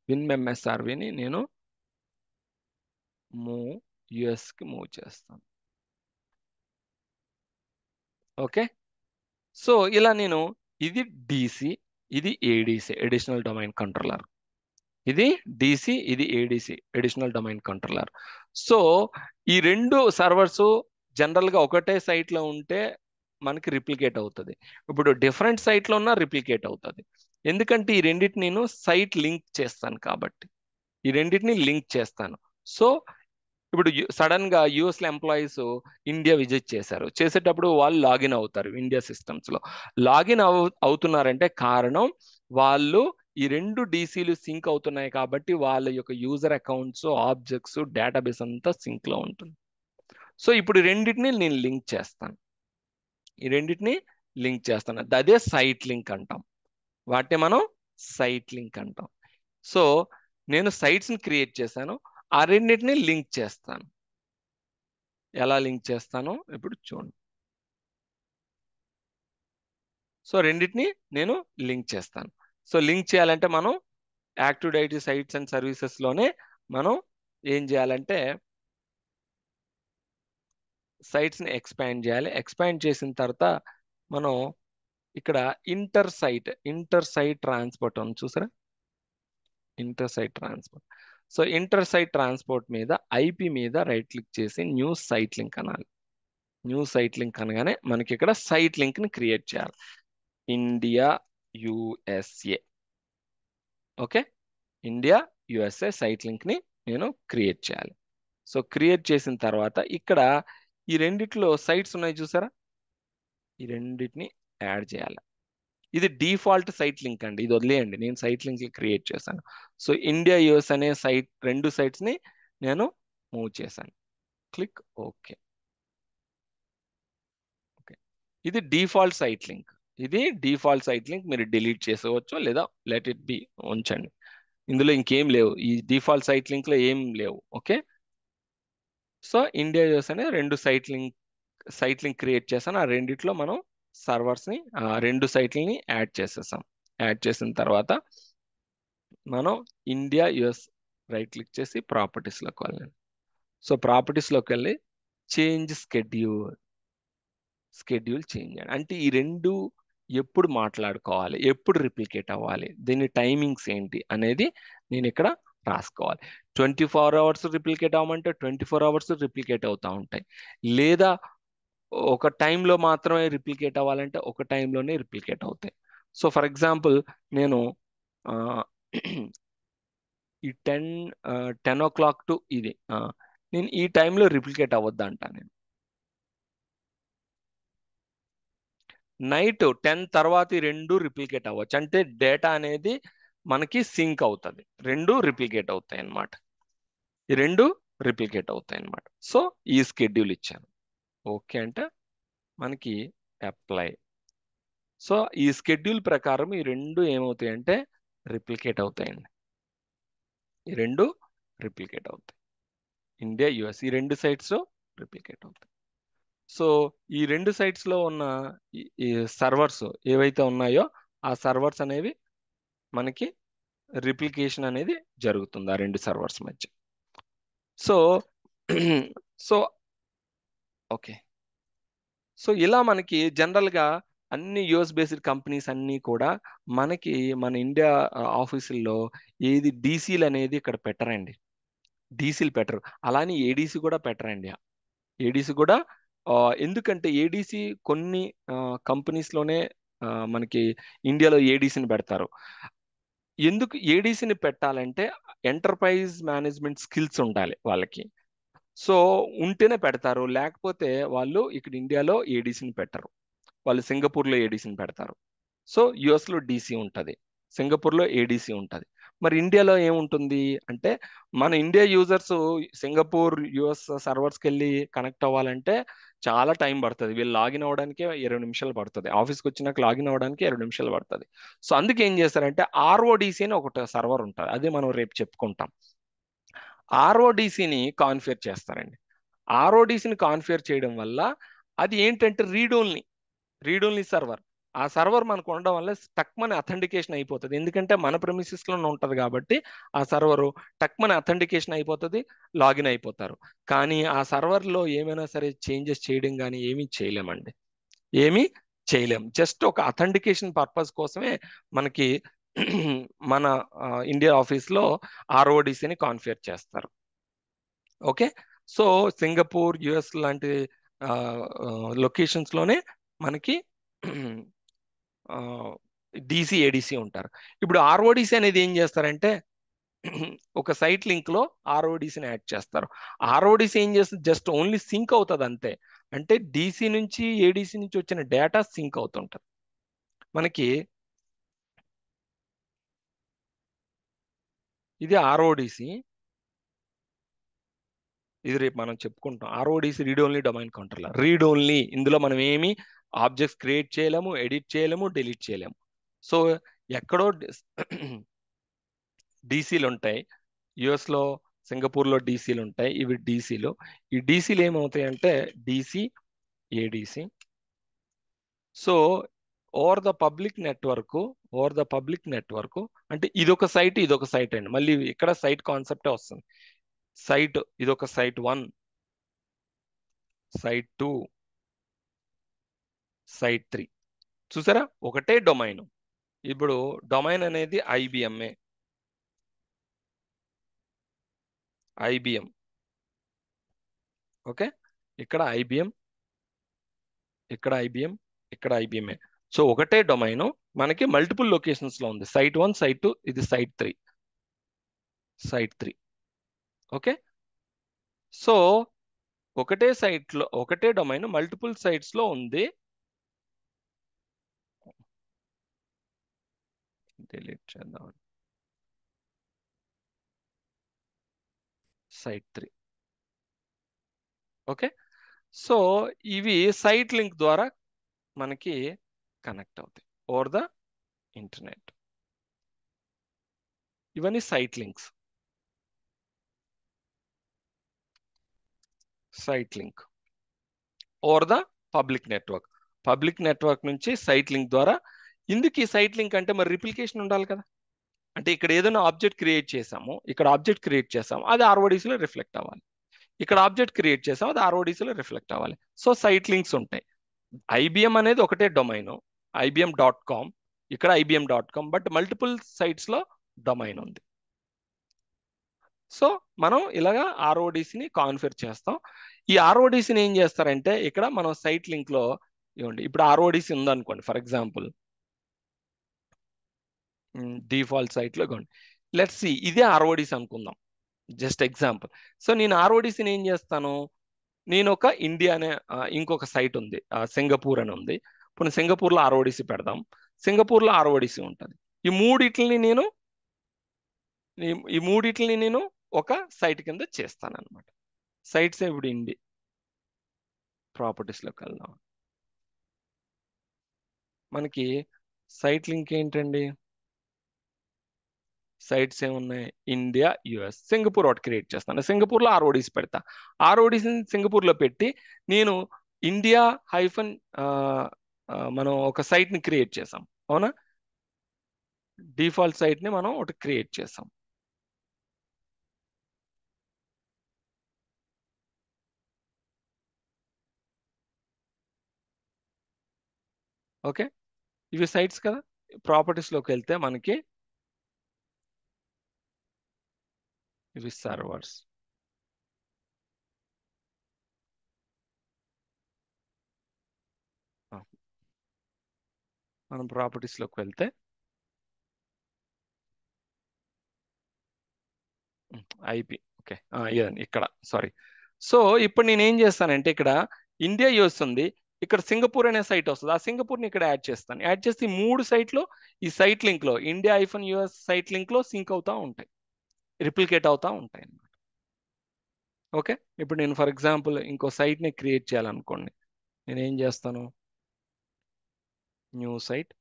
Speaker 1: విన్ఎంఎస్ఆర్విని నేను యుఎస్కి మూవ్ చేస్తాను. ఓకే, సో ఇలా నేను ఇది డిసి, ఇది ఏడిసి అడిషనల్ డొమైన్ కంట్రోలర్. ఇది డిసి, ఇది ఏడిసి అడిషనల్ డొమైన్ కంట్రోలర్. సో ఈ 2 సర్వర్స్ జనరల్గా ఒకటే సైట్లో ఉంటే మనకి రిప్లికేట్ అవుతుంది. ఇప్పుడు డిఫరెంట్ సైట్లో ఉన్న రిప్లికేట్ అవుతుంది. ఎందుకంటే ఈ రెండింటిని నేను సైట్ లింక్ చేస్తాను కాబట్టి సో ఇప్పుడు సడన్ గా యుఎస్ లో ఎంప్లాయీస్ ఇండియా విజిట్ చేసేటప్పుడు వాళ్ళు లాగిన్ అవుతారు. ఇండియా సిస్టమ్స్ లో లాగిన్ అవుతున్నారంటే కారణం వాళ్ళు ఈ 2 డీసీలు సింక్ అవుతున్నాయి కాబట్టి వాళ్ళ యొక్క యూజర్ అకౌంట్స్, ఆబ్జెక్ట్స్, డేటాబేస్ అంతా సింక్ లో ఉంటుంది. సో ఇప్పుడు ఈ రెండింటిని నేను లింక్ చేస్తాను. అదే సైట్ లింక్ అంటాం. వాటిని మనం సైట్ లింక్ అంటాం. సో నేను సైట్స్ని క్రియేట్ చేశాను, ఆ రెండింటిని లింక్ చేస్తాను. ఎలా లింక్ చేస్తానో ఇప్పుడు చూడండి. సో రెండింటిని నేను లింక్ చేస్తాను. సో లింక్ చేయాలంటే మనం యాక్టివ్ డైరెక్టరీ సైట్స్ అండ్ సర్వీసెస్లోనే మనం ఏం చేయాలంటే సైట్స్ని ఎక్స్పాండ్ చేయాలి. ఎక్స్పాండ్ చేసిన తర్వాత మనం ఇక్కడ ఇంటర్ సైట్ ట్రాన్స్పోర్ట్ ఉంది చూసారా, inter site transport. So inter site transport మీద ఐపీ మీద రైట్ క్లిక్ చేసి న్యూ సైట్ లింక్ అనాలి. న్యూ సైట్ లింక్ అనగానే మనకి ఇక్కడ సైట్ లింక్ ని క్రియేట్ చేయాలి. India USA. Okay, India USA site link ని నేను క్రియేట్ చేయాలి. సో క్రియేట్ చేసిన తర్వాత ఇక్కడ ఈ రెండిట్లో సైట్స్ ఉన్నాయి చూసారా, ఈ రెండింటిని యాడ్ చేయాలి. ఇది డిఫాల్ట్ సైట్ లింక్ అండి, ఇది వదిలేయండి, నేను సైట్ లింక్ క్రియేట్ చేశాను. సో ఇండియా యుఎస్ అనే రెండు సైట్స్ ని నేను మూవ్ చేశాను. Click okay. ఓకే, ఇది డిఫాల్ట్ సైట్ లింక్. ఇది డిఫాల్ట్ సైట్ లింక్, మీరు డిలీట్ చేసేవచ్చు లేదా లెట్ ఇట్ బి ఉంచండి. ఇందులో ఇంకేం లేవు, ఈ డిఫాల్ట్ సైట్ లింక్ లో ఏం లేవు. ఓకే, సో ఇండియా యుఎస్ అనే రెండు సైట్ లింక్ క్రియేట్ చేశాను. ఆ రెండిట్లో మనం సర్వర్స్ని రెండు సైట్లని యాడ్ చేసేసాం. యాడ్ చేసిన తర్వాత మనం ఇండియా యుఎస్ రైట్ క్లిక్ చేసి ప్రాపర్టీస్లోకి వెళ్ళండి. సో ప్రాపర్టీస్లోకి వెళ్ళి చేంజ్ స్కెడ్యూల్ చేంజ్ చేయండి. అంటే ఈ రెండు ఎప్పుడు మాట్లాడుకోవాలి, ఎప్పుడు రిప్లికేట్ అవ్వాలి, దీని టైమింగ్స్ ఏంటి అనేది నేను ఇక్కడ రాసుకోవాలి. 24 hours రిప్లికేట్ అవ్వమంటే 24 hours రిప్లికేట్ అవుతూ ఉంటాయి, లేదా ఒక టైంలో మాత్రమే రిప్లికేట్ అవ్వాలంటే ఒక టైంలోనే రిప్లికేట్ అవుతాయి. సో ఫర్ ఎగ్జాంపుల్ నేను ఈ 10 o'clock టు ఇది నేను ఈ టైంలో రిప్లికేట్ అవ్వద్దు అంటా. నేను నైట్ 10 తర్వాత ఈ రెండు రిప్లికేట్ అవ్వచ్చు, అంటే డేటా అనేది మనకి సింక్ అవుతుంది, రెండు రిప్లికేట్ అవుతాయి అన్నమాట. ఈ రెండు రిప్లికేట్ అవుతాయి అన్నమాట. సో ఈ స్కెడ్యూల్ ఇచ్చాను. ఓకే అంటే మనకి అప్లై. సో ఈ స్కెడ్యూల్ ప్రకారం ఈ రెండు ఏమవుతాయి అంటే రిప్లికేట్ అవుతాయండి. ఈ రెండు రిప్లికేట్ అవుతాయి, ఇండియా యుఎస్ ఈ రెండు సైట్స్ రిప్లికేట్ అవుతాయి. సో ఈ రెండు sites లో ఉన్న ఈ సర్వర్స్ ఏవైతే ఉన్నాయో ఆ సర్వర్స్ అనేవి మనకి రిప్లికేషన్ అనేది జరుగుతుంది ఆ రెండు సర్వర్స్ మధ్య. సో సో ఓకే, సో ఇలా మనకి జనరల్గా అన్ని యుఎస్ బేస్డ్ కంపెనీస్ అన్నీ కూడా మనకి మన ఇండియా ఆఫీసుల్లో ఏది డీసీలు అనేది ఇక్కడ పెట్టరండి, డీసీలు పెట్టరు. అలానే ఏడీసీ కూడా పెట్టరండి. ఏడీసీ కూడా ఎందుకంటే ఏడీసీ కొన్ని కంపెనీస్లోనే మనకి ఇండియాలో ఏడీసీని పెడతారు. ఎందుకు ఏడీసీని పెట్టాలంటే ఎంటర్ప్రైజ్ మేనేజ్మెంట్ స్కిల్స్ ఉండాలి వాళ్ళకి. సో ఉంటేనే పెడతారు, లేకపోతే వాళ్ళు ఇక్కడ ఇండియాలో ఏడీసీని పెట్టరు. వాళ్ళు సింగపూర్లో ఏడీసీని పెడతారు. సో యుఎస్లో డీసీ ఉంటుంది, సింగపూర్లో ఏడీసీ ఉంటుంది. మరి ఇండియాలో ఏముంటుంది అంటే మన ఇండియా యూజర్స్ సింగపూర్ యుఎస్ సర్వర్స్కి వెళ్ళి కనెక్ట్ అవ్వాలంటే చాలా టైం పడుతుంది. వీళ్ళు లాగిన్ అవ్వడానికి 20 నిమిషాలు పడుతుంది, ఆఫీస్కి వచ్చినాక లాగిన్ అవ్వడానికి 20 నిమిషాలు పడుతుంది. సో అందుకే ఏం చేస్తారంటే ఆర్ఓడిసి అని ఒకటి సర్వర్ ఉంటుంది, అది మనం రేపు చెప్పుకుంటాం. ఆర్ఓడిసిని కాన్ఫిగర్ చేస్తారండి. ఆర్ఓడిసిని కాన్ఫిగర్ చేయడం వల్ల అది ఏంటంటే రీడ్ ఓన్లీ సర్వర్. ఆ సర్వర్ మనకు ఉండడం వల్ల టక్మని అథెంటికేషన్ అయిపోతుంది, ఎందుకంటే మన ప్రెమిసెస్లోనే ఉంటుంది కాబట్టి ఆ సర్వరు టక్మని అథెంటికేషన్ అయిపోతుంది, లాగిన్ అయిపోతారు. కానీ ఆ సర్వర్లో ఏమైనా సరే చేంజెస్ చేయడం కానీ ఏమీ చేయలేమండి, ఏమీ చేయలేం. జస్ట్ ఒక అథెంటికేషన్ పర్పస్ కోసమే మనకి మన ఇండియా ఆఫీస్లో ఆర్ఓడిసిని కాన్ఫిగర్ చేస్తారు. ఓకే, సో సింగపూర్ యుఎస్ లాంటి లొకేషన్స్లోనే మనకి డీసీ ఏడీసీ ఉంటారు. ఇప్పుడు ఆర్ఓడిసి అనేది ఏం చేస్తారంటే ఒక సైట్ లింక్లో ఆర్ఓడిసిని యాడ్ చేస్తారు. ఆర్ఓడిసి ఏం చేస్తుంది, జస్ట్ ఓన్లీ సింక్ అవుతుంది అంతే. అంటే డీసీ నుంచి ఏడీసీ నుంచి వచ్చిన డేటా సింక్ అవుతుంటుంది మనకి. ఇది ఆర్ఓడిసి, ఇది రేపు మనం చెప్పుకుంటాం. RODC read only domain controller, read only. ఇందులో మనం ఏమి ఆబ్జెక్ట్స్ క్రియేట్ చేయలేము, ఎడిట్ చేయలేము, డిలీట్ చేయలేము. సో ఎక్కడో డీసీలు ఉంటాయి, యుఎస్లో సింగపూర్లో డీసీలు ఉంటాయి, ఇవి డీసీలు. ఈ డీసీలు ఏమవుతాయి అంటే DC ADC. So over the public network అంటే ఇదొక సైట్ అండి. మళ్ళీ ఇక్కడ సైట్ కాన్సెప్టే వస్తుంది. సైట్ ఇదొక సైట్ 1, సైట్ 2, సైట్ 3. చూసారా, ఒకటే డొమైన్. ఇప్పుడు డొమైన్ అనేది ఐబిఎం. ఓకే, ఇక్కడ ఐబిఎం, ఇక్కడ ఐబిఎం, ఇక్కడ ఐబిఎంఏ. సో ఒకటే డొమైన్ మనకి మల్టిపుల్ లొకేషన్స్ లో ఉంది. సైట్ 1, సైట్ 2, ఇది సైట్ 3. ఓకే, సో ఒకటే సైట్ లో ఒకటే డొమైన్ మల్టిపుల్ సైట్స్ లో ఉంది. డిలీట్ చేద్దాం. సైట్ 3. ఓకే, సో ఇవి సైట్ లింక్ ద్వారా మనకి కనెక్ట్ అవుతాయి ఓవర్ ద ఇంటర్నెట్. ఇవన్నీ site links. Site link over the public network నుంచి సైట్ లింక్ ద్వారా. ఇందుకు ఈ సైట్ లింక్ అంటే మరి రిప్లికేషన్ ఉండాలి కదా. అంటే ఇక్కడ ఏదైనా ఆబ్జెక్ట్ క్రియేట్ చేసాము, అది ఆర్ఓడిసిలో రిఫ్లెక్ట్ అవ్వాలి. ఇక్కడ ఆబ్జెక్ట్ క్రియేట్ చేసాం, అది ఆర్ఓడిసిలో రిఫ్లెక్ట్ అవ్వాలి. సో సైట్ లింక్స్ ఉంటాయి. ఐబిఎం అనేది ఒకటే డొమైన్, IBM.com, ఇక్కడ IBM.com, బట్ మల్టిపుల్ సైట్స్ లో డొమైన్ ఉంది. సో మనం ఇలాగా ఆర్ఓడిసిని కాన్ఫిగర్ చేస్తాం. ఈ ఆర్ఓడిసిని ఏం చేస్తారంటే ఇక్కడ మనం సైట్ లింక్ లో ఇవ్వండి. ఇప్పుడు ఆర్ఓడిసి ఉందనుకోండి, ఫర్ ఎగ్జాంపుల్ డిఫాల్ట్ సైట్ లో ఇవ్వండి. లెట్స్ సి, ఇదే ఆర్ఓడిసి అనుకుందాం, జస్ట్ ఎగ్జాంపుల్. సో నేను ఆర్ఓడిసిని ఏం చేస్తాను, నేను ఒక ఇండియా అనే ఇంకొక సైట్ ఉంది, సింగపూర్ అని ఉంది. ఇప్పుడు సింగపూర్లో ఆర్ఓడిసి పెడదాం. సింగపూర్లో ఆర్ఓడిసి ఉంటుంది. ఈ మూడిటిని నేను ఒక సైట్ కింద చేస్తాను అనమాట. సైట్స్ ఇప్పుడు ప్రాపర్టీస్లోకి వెళ్దాం. మనకి సైట్ లింక్ ఏంటండి, సైట్స్ ఏమున్నాయి, ఇండియా, యుఎస్, సింగపూర్ ఒకటి క్రియేట్ చేస్తాను. సింగపూర్లో ఆర్ఓడిసి పెడతా. ఆర్ఓడిసిని సింగపూర్లో పెట్టి నేను ఇండియా హైఫన్ మనం ఒక సైట్ని క్రియేట్ చేసాం, అవునా. డిఫాల్ట్ సైట్ని మనం ఒకటి క్రియేట్ చేసాం. ఓకే, ఇవి సైట్స్ కదా. ప్రాపర్టీస్లోకి వెళ్తే మనకి ఇవి సర్వర్స్. మనం ప్రాపర్టీస్లోకి వెళ్తే ఐపి, ఓకే, ఇదండి ఇక్కడ, సారీ. సో ఇప్పుడు నేను ఏం చేస్తానంటే ఇక్కడ ఇండియా యూఎస్ ఉంది, ఇక్కడ సింగపూర్ అనే సైట్ వస్తుంది. ఆ సింగపూర్ని ఇక్కడ యాడ్ చేస్తాను. యాడ్ చేసి ఈ 3 సైట్లు ఈ సైట్ లింక్లో, ఇండియా ఐఫన్ యుఎస్ సైట్ లింక్లో సింక్ అవుతూ ఉంటాయి, రిప్లికేట్ అవుతూ ఉంటాయి అన్నమాట. ఓకే, ఇప్పుడు నేను ఫర్ ఎగ్జాంపుల్ ఇంకో సైట్ని క్రియేట్ చేయాలనుకోండి, నేను ఏం చేస్తాను, న్యూ సైట్,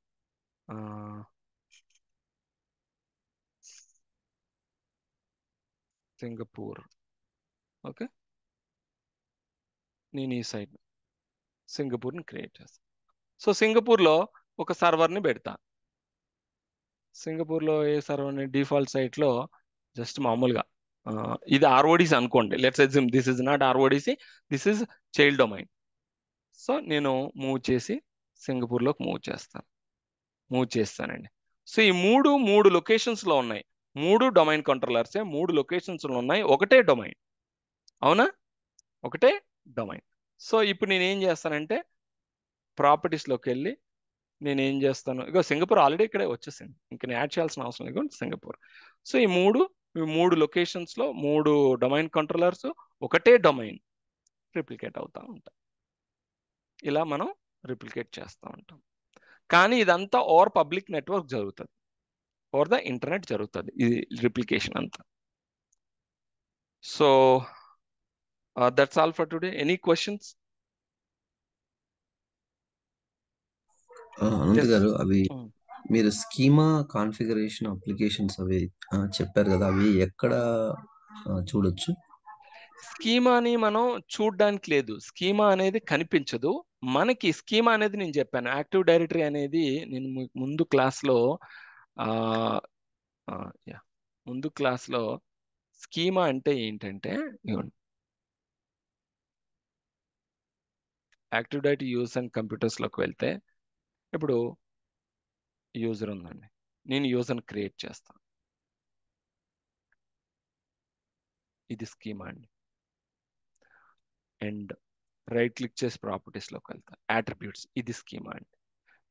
Speaker 1: సింగపూర్. ఓకే, నేను ఈ సైట్ సింగపూర్ని క్రియేట్ చేస్తాను. సో సింగపూర్లో ఒక సర్వర్ని పెడతా. సింగపూర్లో ఏ సర్వర్ని, డిఫాల్ట్ సైట్లో జస్ట్ మామూలుగా ఇది ఆర్ఓడిసి అనుకోండి. Let's assume this is not RODC, this is child domain. So నేను సింగపూర్లోకి మూవ్ చేస్తానండి. సో ఈ మూడు లొకేషన్స్లో ఉన్నాయి. 3 డొమైన్ కంట్రోలర్సే 3 లొకేషన్స్లో ఉన్నాయి. ఒకటే డొమైన్, అవునా, ఒకటే డొమైన్. సో ఇప్పుడు నేను ఏం చేస్తానంటే ప్రాపర్టీస్లోకి వెళ్ళి నేను ఏం చేస్తాను, ఇగో సింగపూర్ ఆల్రెడీ ఇక్కడే వచ్చేసింది, ఇంకా నేను యాడ్ చేయాల్సిన అవసరం లేదు, సింగపూర్. సో ఈ మూడు లొకేషన్స్లో 3 డొమైన్ కంట్రోలర్స్, ఒకటే డొమైన్ రిప్లికేట్ అవుతూ ఉంటాయి. ఇలా మనం రిప్లికేట్ చేస్తూ ఉంటాం. కానీ ఇదంతా ఓవర్ పబ్లిక్ నెట్వర్క్ జరుగుతుంది, ఓవర్ ద ఇంటర్నెట్ జరుగుతుంది ఇది రిప్లికేషన్ అంతా. So that's all for today. Any questions?
Speaker 2: Anant గారు, అవి మీరు స్కీమా కాన్ఫిగరేషన్ అప్లికేషన్స్ అవి చెప్పారు కదా, అవి ఎక్కడ చూడొచ్చు?
Speaker 1: స్కీమాని మనం చూడడానికి లేదు, స్కీమా అనేది కనిపించదు మనకి. స్కీమా అనేది నేను చెప్పాను, యాక్టివ్ డైరెటరీ అనేది నేను ముందు క్లాస్లో ముందు క్లాస్లో స్కీమా అంటే ఏంటంటే, యాక్టివ్ డైరెటరీ యూజ్ అండ్ కంప్యూటర్స్లోకి వెళ్తే, ఇప్పుడు యూజర్ ఉందండి, నేను యూజర్ని క్రియేట్ చేస్తాను, ఇది స్కీమా అండి. అండ్ రైట్ క్లిక్ చేసి ప్రాపర్టీస్లోకి వెళ్తా, అట్రిబ్యూట్స్, ఇది స్కీమా అండి.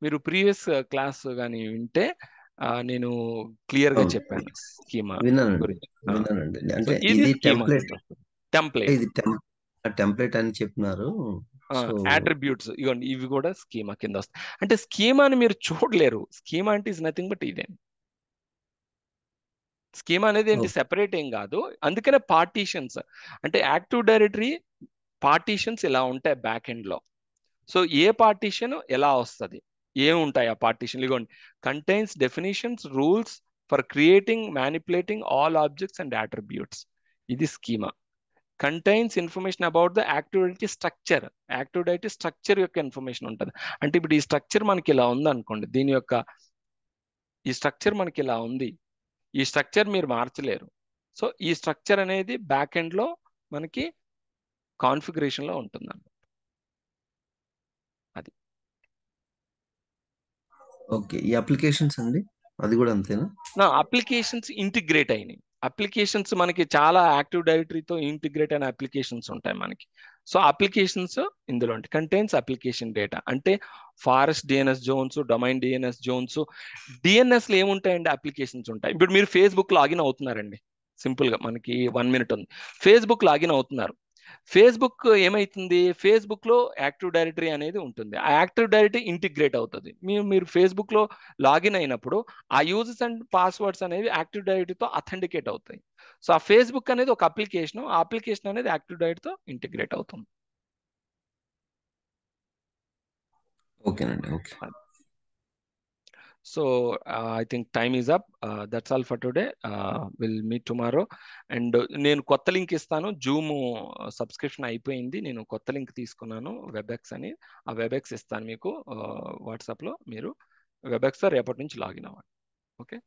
Speaker 1: మీరు ప్రీవియస్ క్లాస్ కానీ వింటే నేను క్లియర్గా చెప్పాను స్కీమా గురించి.
Speaker 2: విన్నానండి.
Speaker 1: సో
Speaker 2: అంటే
Speaker 1: ఇది
Speaker 2: ఇది
Speaker 1: స్కీమా కింద వస్తుంది. టెంప్లేట్,
Speaker 2: ఇది టెంప్లెట్ అని చెప్పినారు. సో
Speaker 1: అట్రిబ్యూట్స్ ఇవ్వండి, ఇవి కూడా స్కీమా కింద వస్తాయి. అంటే స్కీమాని మీరు చూడలేరు, స్కీమా అంటే ఇస్ నథింగ్ బట్ ఇదే. స్కీమా అనేది ఏంటి, సెపరేట్ ఏం కాదు. అందుకనే పార్టీషన్స్ అంటే యాక్టివ్ డైరెటరీ పార్టీషన్స్ ఇలా ఉంటాయి బ్యాక్ ఎండ్ లో. సో ఏ పార్టీషన్ ఎలా వస్తుంది, ఏముంటాయి ఆ పార్టీషన్, ఇదిగోండి, contains definitions, rules for creating, manipulating all objects and attributes, ఇది schema. Contains information about the active directory structure, active directory structure యొక్క ఇన్ఫర్మేషన్ ఉంటుంది. అంటే ఇప్పుడు ఈ స్ట్రక్చర్ మనకి ఇలా ఉంది అనుకోండి, దీని యొక్క ఈ స్ట్రక్చర్ మనకి ఇలా ఉంది, ఈ స్ట్రక్చర్ మీరు మార్చలేరు. సో ఈ స్ట్రక్చర్ అనేది బ్యాక్ ఎండ్ లో మనకి కాన్ఫిగరేషన్ లో ఉంటుందండి. అది
Speaker 2: ఓకే. ఈ అప్లికేషన్స్ అండి, అది కూడా అంతేనా?
Speaker 1: నా అప్లికేషన్స్ ఇంటిగ్రేట్ అయినాయి. అప్లికేషన్స్ మనకి చాలా యాక్టివ్ డైరెటరీతో ఇంటిగ్రేట్ అయిన అప్లికేషన్స్ ఉంటాయి మనకి. సో అప్లికేషన్స్ ఇందులో ఉంటాయి. కంటైన్స్ అప్లికేషన్ డేటా అంటే forest DNS zones, domain DNS zones. డిఎన్ఎస్లో ఏముంటాయండి, అప్లికేషన్స్ ఉంటాయి. ఇప్పుడు మీరు ఫేస్బుక్ లాగిన్ అవుతున్నారండి, సింపుల్గా మనకి 1 మినిట్ ఉంది, ఫేస్బుక్ లాగిన్ అవుతున్నారు. ఫేస్బుక్ ఏమైతుంది, ఫేస్బుక్లో యాక్టివ్ డైరెటరీ అనేది ఉంటుంది, ఆ యాక్టివ్ డైరెటరీ ఇంటిగ్రేట్ అవుతుంది. మీరు ఫేస్బుక్లో లాగిన్ అయినప్పుడు ఆ యూజర్స్ అండ్ పాస్వర్డ్స్ అనేవి యాక్టివ్ డైరెటరీతో అథెంటికేట్ అవుతాయి. సో ఆ ఫేస్బుక్ అనేది ఒక అప్లికేషన్, ఆ అప్లికేషన్ అనేది యాక్టివ్ డైరెటరీతో ఇంటిగ్రేట్ అవుతుంది.
Speaker 2: ఓకేనండి. Okay.
Speaker 1: So I think time is up. That's all for today. We'll meet tomorrow. And నేను కొత్త లింక్ ఇస్తాను, జూమ్ సబ్స్క్రిప్షన్ అయిపోయింది, నేను కొత్త లింక్ తీసుకున్నాను, వెబ్ఎక్స్ అని. ఆ వెబ్ఎక్స్ ఇస్తాను మీకు వాట్సాప్లో, మీరు వెబ్ఎక్స్తో రేపటి నుంచి లాగిన్ అవ్వండి. ఓకే.